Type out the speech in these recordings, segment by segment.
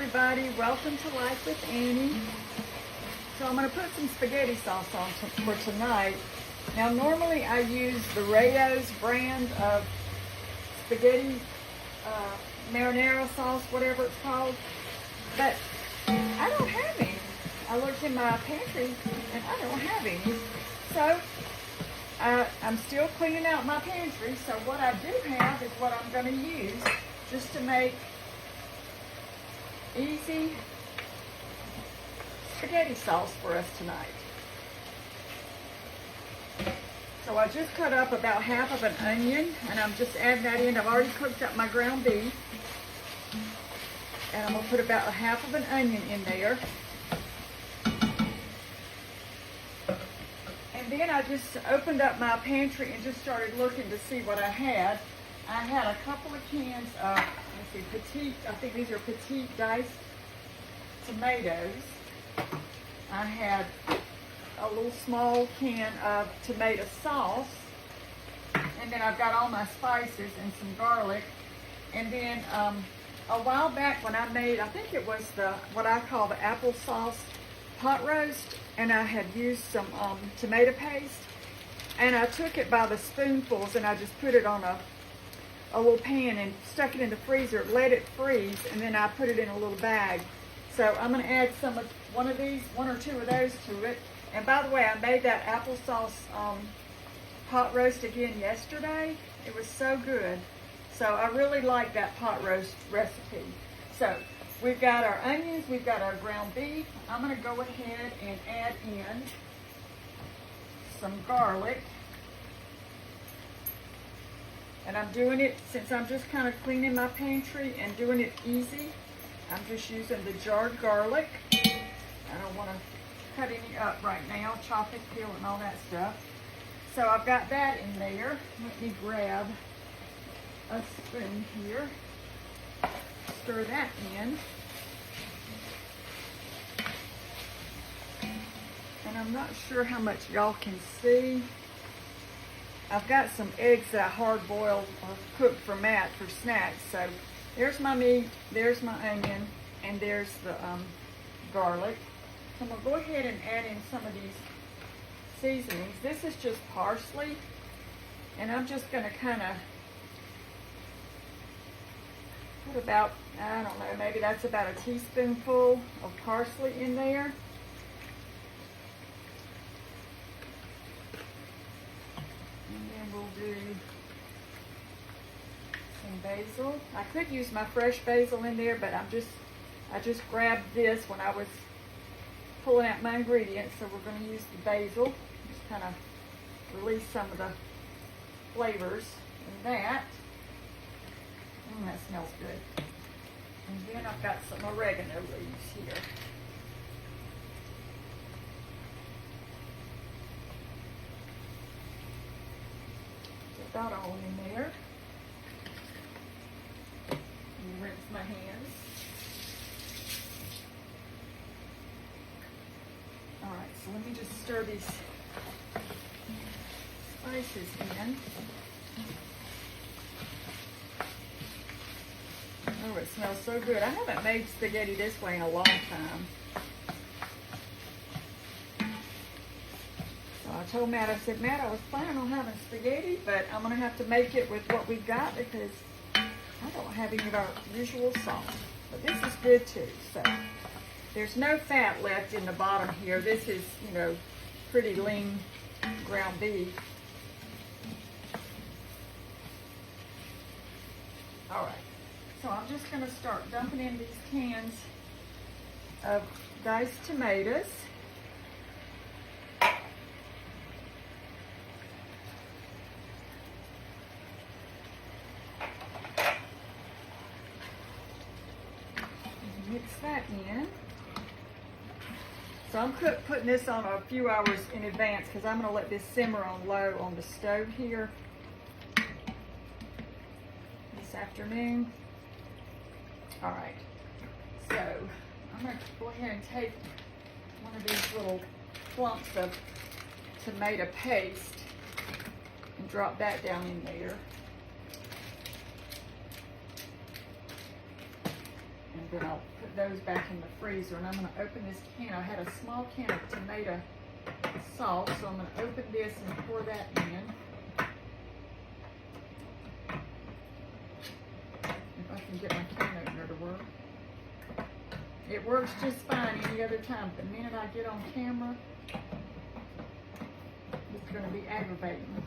everybody, welcome to Life with Annie. So I'm going to put some spaghetti sauce on for tonight. Now normally I use the Rayo's brand of spaghetti marinara sauce, whatever it's called, but I don't have any. I looked in my pantry and I don't have any. So I'm still cleaning out my pantry, so what I do have is what I'm going to use just to make easy spaghetti sauce for us tonight. So I just cut up about half of an onion and I'm just adding that in. I've already cooked up my ground beef and I'm going to put about a half of an onion in there. And then I just opened up my pantry and just started looking to see what I had. I had a couple of cans of, let's see, petite, I think these are petite diced tomatoes. I had a little small can of tomato sauce. And then I've got all my spices and some garlic. And then a while back when I made, I think it was what I call the applesauce pot roast, and I had used some tomato paste. And I took it by the spoonfuls and I just put it on a little pan and stuck it in the freezer, let it freeze, and then I put it in a little bag. So I'm going to add one or two of those to it. And by the way, I made that applesauce pot roast again yesterday. It was so good. So I really like that pot roast recipe. So we've got our onions, we've got our ground beef. I'm going to go ahead and add in some garlic. And I'm doing it, since I'm just kind of cleaning my pantry and doing it easy, I'm just using the jarred garlic. I don't want to cut any up right now, chop it, peel it, and all that stuff. So I've got that in there. Let me grab a spoon here. Stir that in. And I'm not sure how much y'all can see. I've got some eggs that I hard boiled or cooked for Matt for snacks. So there's my meat, there's my onion, and there's the garlic. So I'm going to go ahead and add in some of these seasonings. This is just parsley, and I'm just going to kind of put about, I don't know, maybe that's about a teaspoonful of parsley in there. And then we'll do some basil. I could use my fresh basil in there, but I just grabbed this when I was pulling out my ingredients, so we're going to use the basil. Just kind of release some of the flavors in that. That smells good. And then I've got some oregano leaves here. Put that all in there. And rinse my hands. Alright, so let me just stir these spices in. Oh, it smells so good. I haven't made spaghetti this way in a long time. So I told Matt, I said, Matt, I was planning on having spaghetti, but I'm going to have to make it with what we've got because I don't have any of our usual sauce. But this is good too. So there's no fat left in the bottom here. This is, you know, pretty lean ground beef. All right. So I'm just going to start dumping in these cans of diced tomatoes. Mix that in. So I'm putting this on a few hours in advance because I'm going to let this simmer on low on the stove here this afternoon. All right, so I'm going to go ahead and take one of these little clumps of tomato paste and drop that down in there. And then I'll put those back in the freezer. And I'm going to open this can. I had a small can of tomato sauce, so I'm going to open this and pour that in. If I can get my can opener to work. It works just fine any other time. The minute I get on camera, it's going to be aggravating.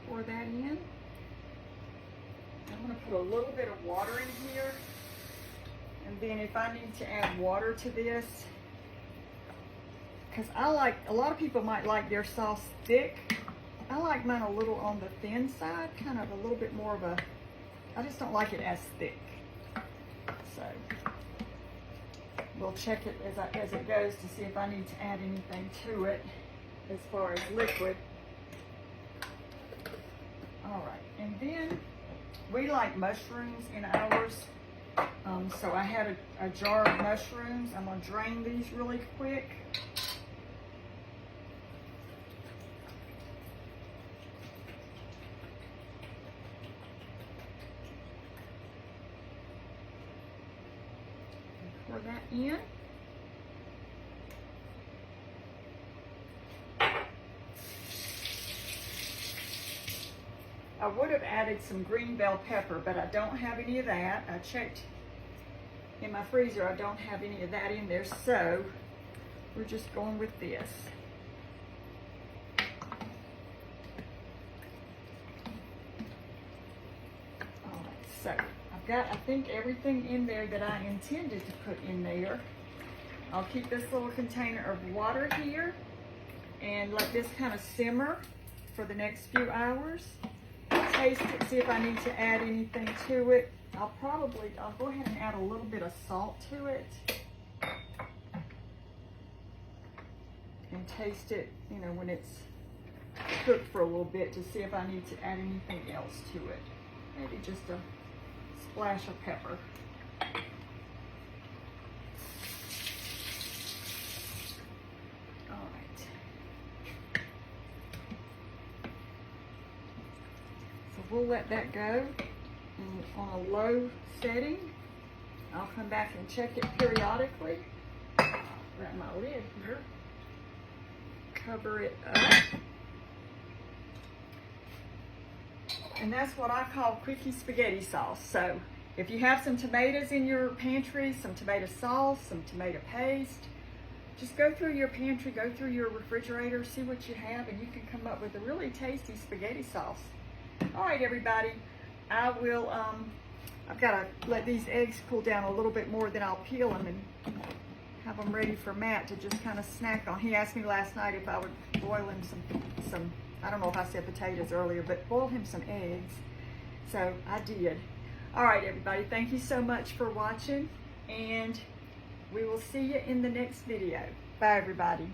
Pour that in. I'm going to put a little bit of water in here, and then if I need to add water to this, because a lot of people might like their sauce thick. I like mine a little on the thin side, kind of a little bit more of a, I just don't like it as thick. So we'll check it as it goes to see if I need to add anything to it as far as liquid. All right, and then we like mushrooms in ours, so I had a jar of mushrooms. I'm going to drain these really quick. Pour that in. I would have added some green bell pepper, but I don't have any of that. I checked in my freezer, I don't have any of that in there, so we're just going with this. All right, so I've got, I think, everything in there that I intended to put in there. I'll keep this little container of water here and let this kind of simmer for the next few hours. Taste it, see if I need to add anything to it. I'll go ahead and add a little bit of salt to it. And taste it, you know, when it's cooked for a little bit to see if I need to add anything else to it. Maybe just a splash of pepper. We'll let that go on a low setting. I'll come back and check it periodically. Grab my lid here. Cover it up. And that's what I call quickie spaghetti sauce. So if you have some tomatoes in your pantry, some tomato sauce, some tomato paste, just go through your pantry, go through your refrigerator, see what you have, and you can come up with a really tasty spaghetti sauce. All right, everybody, I will, I've got to let these eggs cool down a little bit more, then I'll peel them and have them ready for Matt to just kind of snack on. He asked me last night if I would boil him some, I don't know if I said potatoes earlier, but boil him some eggs. So I did. All right, everybody, thank you so much for watching, and we will see you in the next video. Bye, everybody.